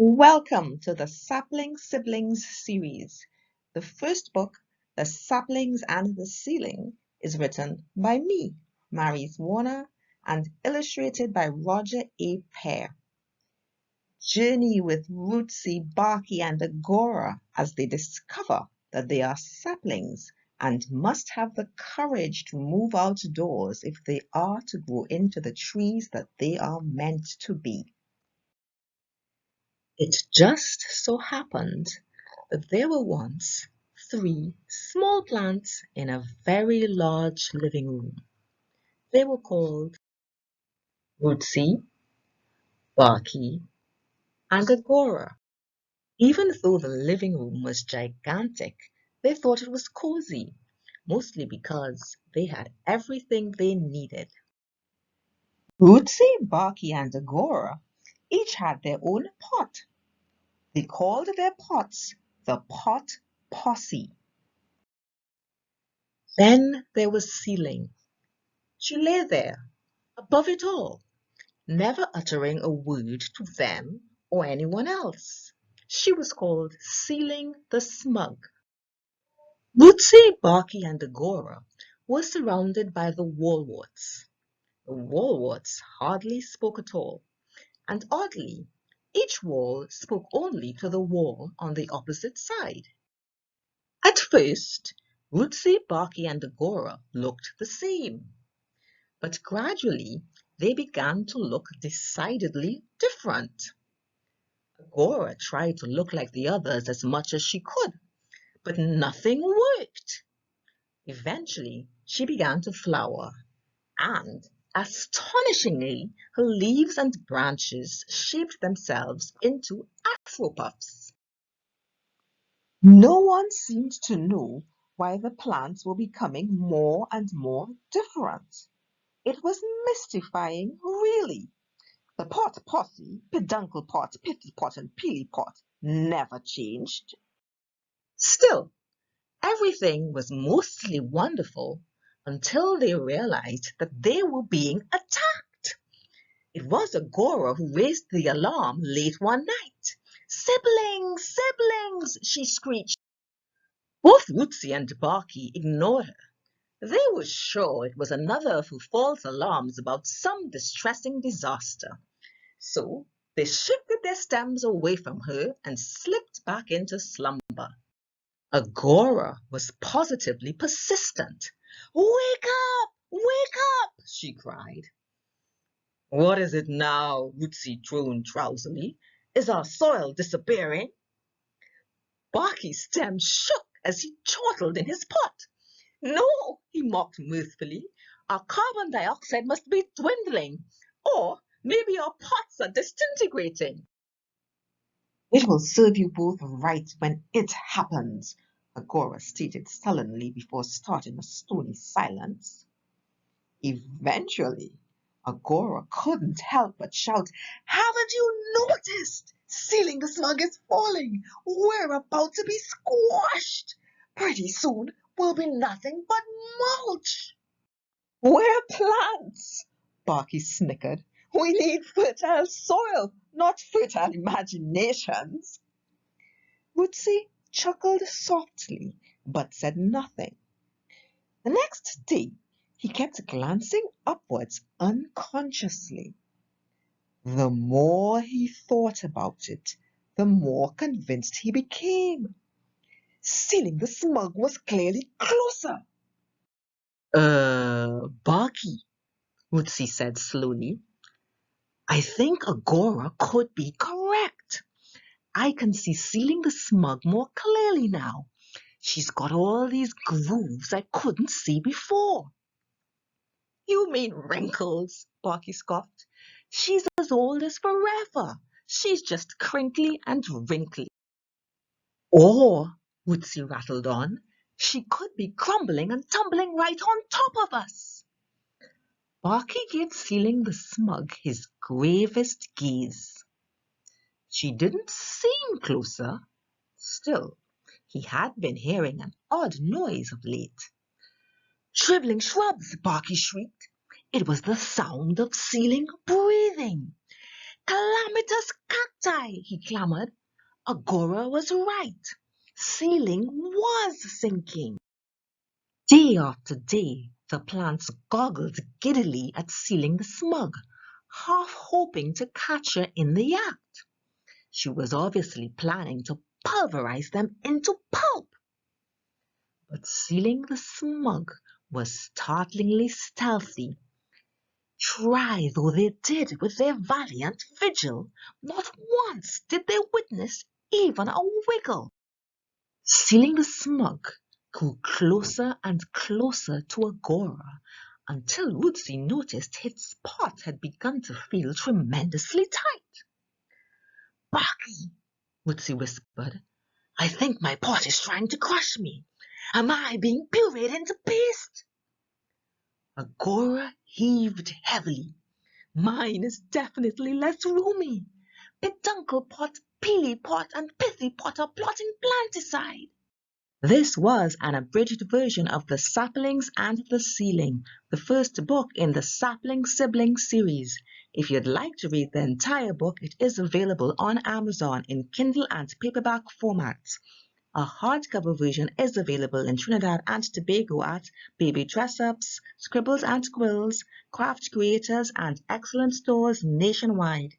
Welcome to the Sapling Siblings Series. The first book, The Saplings and the Ceiling, is written by me, Marise Warner, and illustrated by Roger A. Pear. Journey with Rootsy, Barky and Agora as they discover that they are saplings and must have the courage to move outdoors if they are to grow into the trees that they are meant to be. It just so happened that there were once 3 small plants in a very large living room. They were called Rootsy, Barky, and Agora. Even though the living room was gigantic, they thought it was cozy, mostly because they had everything they needed. Rootsy, Barky, and Agora each had their own pot. They called their pots the Pot Posse. Then there was Ceiling. She lay there, above it all, never uttering a word to them or anyone else. She was called Ceiling the Smug. Rootsy, Barky, and Agora were surrounded by the Wallwarts. The Wallwarts hardly spoke at all, and oddly, each wall spoke only to the wall on the opposite side. At first, Rootsy, Barky, and Agora looked the same. But gradually they began to look decidedly different. Agora tried to look like the others as much as she could, but nothing worked. Eventually, she began to flower, and astonishingly, her leaves and branches shaped themselves into afro puffs. No one seemed to know why the plants were becoming more and more different. It was mystifying, really. The pot posse, peduncle pot, pitty pot, and peely pot never changed. Still, everything was mostly wonderful until they realized that they were being attacked. It was Agora who raised the alarm late one night. "Siblings, siblings!" she screeched. Both Rootsy and Barky ignored her. They were sure it was another of her false alarms about some distressing disaster. So they shifted their stems away from her and slipped back into slumber. Agora was positively persistent. "Wake up! Wake up!" she cried. "What is it now?" Rootsy droned drowsily. "Is our soil disappearing?" Barky's stem shook as he chortled in his pot. "No," he mocked mirthfully. "Our carbon dioxide must be dwindling. Or maybe our pots are disintegrating." "It will serve you both right when it happens," Agora stated sullenly before starting a stony silence. Eventually, Agora couldn't help but shout, "Haven't you noticed? Ceiling the Smug is falling. We're about to be squashed. Pretty soon we'll be nothing but mulch." "We're plants," Barky snickered. "We need fertile soil, not fertile imaginations." Rootsy chuckled softly, but said nothing. The next day, he kept glancing upwards unconsciously. The more he thought about it, the more convinced he became. Ceiling the Smug was clearly closer. Barky," Rootsy said slowly. "I think Agora could be correct. I can see Ceiling the Smug more clearly now. She's got all these grooves I couldn't see before." "You mean wrinkles," Barky scoffed. "She's as old as forever. She's just crinkly and wrinkly." "Or," Woodsy rattled on, "she could be crumbling and tumbling right on top of us." Barky gave Ceiling the Smug his gravest gaze. She didn't seem closer. Still, he had been hearing an odd noise of late. "Shriveling shrubs!" Barky shrieked. It was the sound of Ceiling breathing. Calamitous cacti, he clamored. Agora was right. Ceiling was sinking. Day after day, the plants goggled giddily at Ceiling the Smug, half hoping to catch her in the act. She was obviously planning to pulverize them into pulp. But Ceiling the Smug was startlingly stealthy. Try though they did with their valiant vigil, not once did they witness even a wiggle. Ceiling the Smug grew closer and closer to Agora until Rootsy noticed his pot had begun to feel tremendously tight. "Barky," Rootsy whispered, "I think my pot is trying to crush me. Am I being pureed into paste?" Agora heaved heavily. "Mine is definitely less roomy. Peduncle pot, peely pot, and pithy pot are plotting planticide." This was an abridged version of The Saplings and the Ceiling, the first book in the Sapling Siblings Series. If you'd like to read the entire book, it is available on Amazon in Kindle and paperback formats. A hardcover version is available in Trinidad and Tobago at Baby Dress-Ups, Scribbles and Quills, Craft Creators, and excellent stores nationwide.